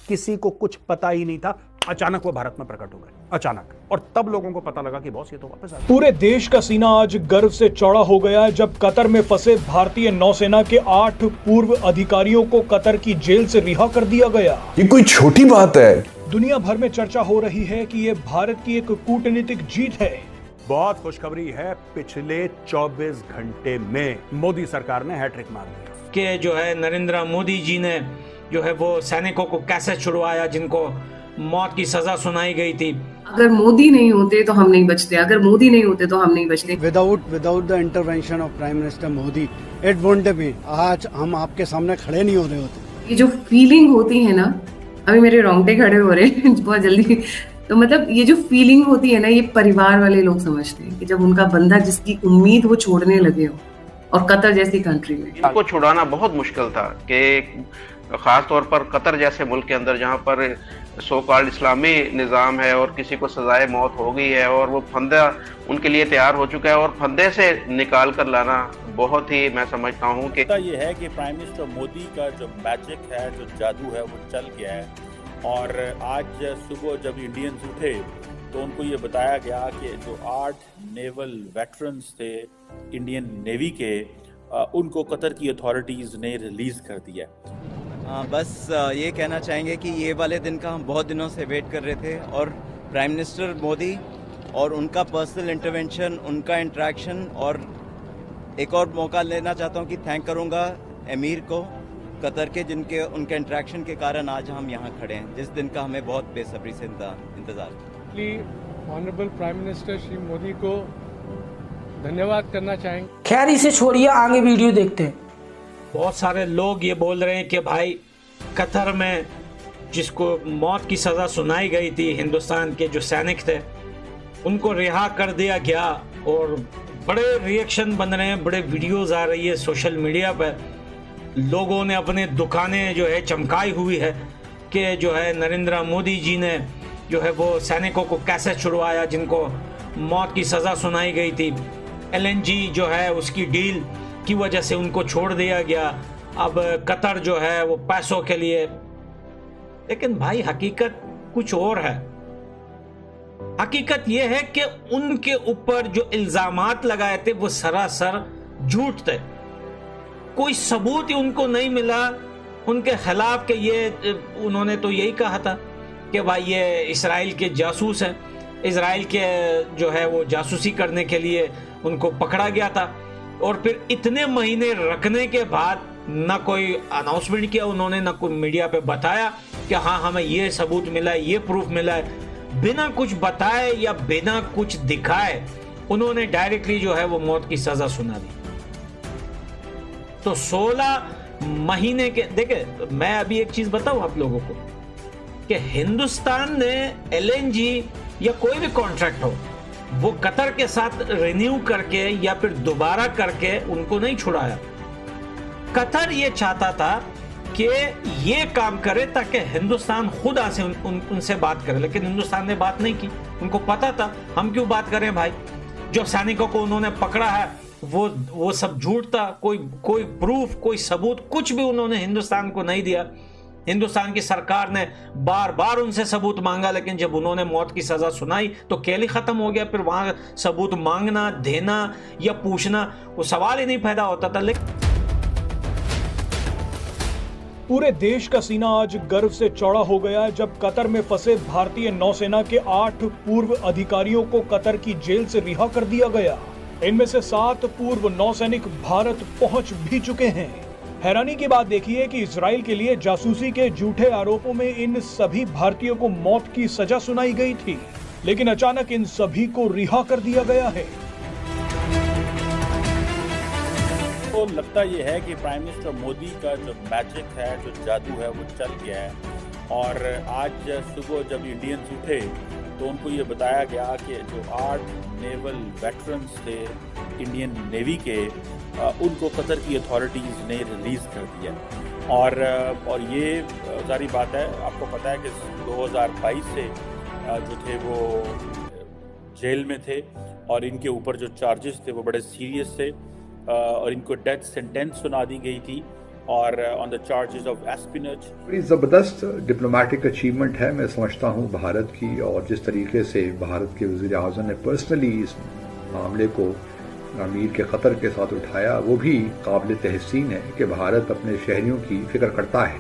किसी को कुछ पता ही नहीं था। अचानक वो भारत में प्रकट हो गए, अचानक, और तब लोगों को पता लगा कि बॉस ये तो वापस आ गए। पूरे देश का सीना आज गर्व से चौड़ा हो गया जब कतर में फंसे भारतीय नौसेना के 8 पूर्व अधिकारियों को कतर की जेल से रिहा कर दिया गया। ये कोई छोटी बात है। दुनिया भर में चर्चा हो रही है कि ये भारत की एक कूटनीतिक जीत है। बहुत खुशखबरी है, पिछले 24 घंटे में मोदी सरकार ने हैट्रिक मार दिया कि जो है नरेंद्र मोदी जी ने जो है वो सैनिकों को कैसे छुड़वाया जिनको मौत की सजा सुनाई गई थी। अगर मोदी नहीं होते तो हम नहीं बचते, अगर मोदी नहीं होते तो हम नहीं बचते। Without the intervention of Prime Minister Modi, it wouldn't be। आज हम आपके सामने खड़े नहीं हो रहे होते। ये जो फीलिंग होती है ना, अभी मेरे रोंगटे खड़े हो रहे हैं बहुत जल्दी। तो मतलब ये जो फीलिंग होती है ना, ये परिवार वाले लोग समझते हैं कि जब उनका बंदा जिसकी उम्मीद वो छोड़ने लगे हो, और कतर जैसी कंट्री में इनको छुड़ाना बहुत मुश्किल था कि खास तौर पर कतर जैसे मुल्क के अंदर जहां पर सो कॉल्ड इस्लामी निज़ाम है और किसी को सजाए मौत हो गई है और वो फंदा उनके लिए तैयार हो चुका है, और फंदे से निकाल कर लाना बहुत ही, मैं समझता हूँ कि ये है कि प्राइम मिनिस्टर मोदी का जो मैजिक है, जो जादू है, वो चल गया है। और आज सुबह जब इंडियंस उठे तो उनको ये बताया गया कि जो 8 नेवल वेटरन्स थे इंडियन नेवी के, उनको कतर की अथॉरिटीज़ ने रिलीज़ कर दिया। बस ये कहना चाहेंगे कि ये वाले दिन का हम बहुत दिनों से वेट कर रहे थे, और प्राइम मिनिस्टर मोदी और उनका पर्सनल इंटरवेंशन, उनका इंटरेक्शन, और एक और मौका लेना चाहता हूँ कि थैंक करूँगा एमीर को कतर के, जिनके उनके इंटरेक्शन के कारण आज हम यहाँ खड़े हैं, जिस दिन का हमें बहुत बेसब्री से इंतज़ार। Honourable prime minister Shri Modi को धन्यवाद करना चाहेंगे। खैर इसे छोड़िए, आगे वीडियो देखते हैं। बहुत सारे लोग ये बोल रहे हैं कि भाई कतर में जिसको मौत की सज़ा सुनाई गई थी, हिंदुस्तान के जो सैनिक थे, उनको रिहा कर दिया गया, और बड़े रिएक्शन बन रहे हैं, बड़े वीडियोस आ रही है सोशल मीडिया पर। लोगों ने अपने दुकानें जो है चमकाई हुई है कि जो है नरेंद्र मोदी जी ने जो है वो सैनिकों को कैसे छुड़वाया जिनको मौत की सज़ा सुनाई गई थी। LNG जो है उसकी डील की वजह से उनको छोड़ दिया गया। अब कतर जो है वो पैसों के लिए, लेकिन भाई हकीकत कुछ और है। हकीकत ये है कि उनके ऊपर जो इल्जामात लगाए थे वो सरासर झूठ थे। कोई सबूत ही उनको नहीं मिला उनके खिलाफ कि ये, उन्होंने तो यही कहा था कि भाई ये इसराइल के जासूस हैं, इसराइल के जो है वो जासूसी करने के लिए उनको पकड़ा गया था। और फिर इतने महीने रखने के बाद ना कोई अनाउंसमेंट किया उन्होंने, ना कोई मीडिया पे बताया कि हाँ हमें ये सबूत मिला है, ये प्रूफ मिला है। बिना कुछ बताए या बिना कुछ दिखाए उन्होंने डायरेक्टली जो है वो मौत की सजा सुना दी। तो 16 महीने के, देखिए मैं अभी एक चीज बताऊं आप लोगों को कि हिंदुस्तान ने LNG या कोई भी कॉन्ट्रैक्ट हो वो कतर के साथ रिन्यू करके या फिर दोबारा करके उनको नहीं छुड़ाया। कतर ये चाहता था कि ये काम करे ताकि हिंदुस्तान खुद आसे उनसे बात करे, लेकिन हिंदुस्तान ने बात नहीं की। उनको पता था हम क्यों बात करें भाई, जो सैनिकों को उन्होंने पकड़ा है वो सब झूठ था। कोई प्रूफ, कोई सबूत, कुछ भी उन्होंने हिंदुस्तान को नहीं दिया। हिंदुस्तान की सरकार ने बार बार उनसे सबूत मांगा, लेकिन जब उन्होंने मौत की सजा सुनाई तो खेल ही खत्म हो गया। फिर वहां सबूत मांगना, देना या पूछना वो सवाल ही नहीं पैदा होता था। लेकिन पूरे देश का सीना आज गर्व से चौड़ा हो गया जब कतर में फंसे भारतीय नौसेना के 8 पूर्व अधिकारियों को कतर की जेल से रिहा कर दिया गया। इनमें से 7 पूर्व नौसैनिक भारत पहुंच भी चुके हैं। हैरानी की बात देखिए कि इजराइल के लिए जासूसी के झूठे आरोपों में इन सभी भारतीयों को मौत की सजा सुनाई गई थी, लेकिन अचानक इन सभी को रिहा कर दिया गया है। तो लगता ये है कि प्राइम मिनिस्टर मोदी का जो मैजिक है, जो जादू है, वो चल गया है। और आज सुबह जब इंडियंस उठे तो उनको ये बताया गया कि जो 8 नेवल वेटरन्स थे इंडियन नेवी के, उनको कतर की अथॉरिटीज़ ने रिलीज़ कर दिया। और ये सारी बात है, आपको पता है कि 2022 से जो थे वो जेल में थे, और इनके ऊपर जो चार्जेस थे वो बड़े सीरियस थे, और इनको डेथ सेंटेंस सुना दी गई थी। और ऑन द चार्जेस ऑफ एस्पिनेज। बड़ी ज़बरदस्त डिप्लोमेटिक अचीवमेंट है, मैं समझता हूँ भारत की, और जिस तरीके से भारत के वज़ीर आज़म ने पर्सनली इस मामले को अमीर के क़तर के साथ उठाया, वो भी काबिल तहसीन है कि भारत अपने शहरियों की फिक्र करता है।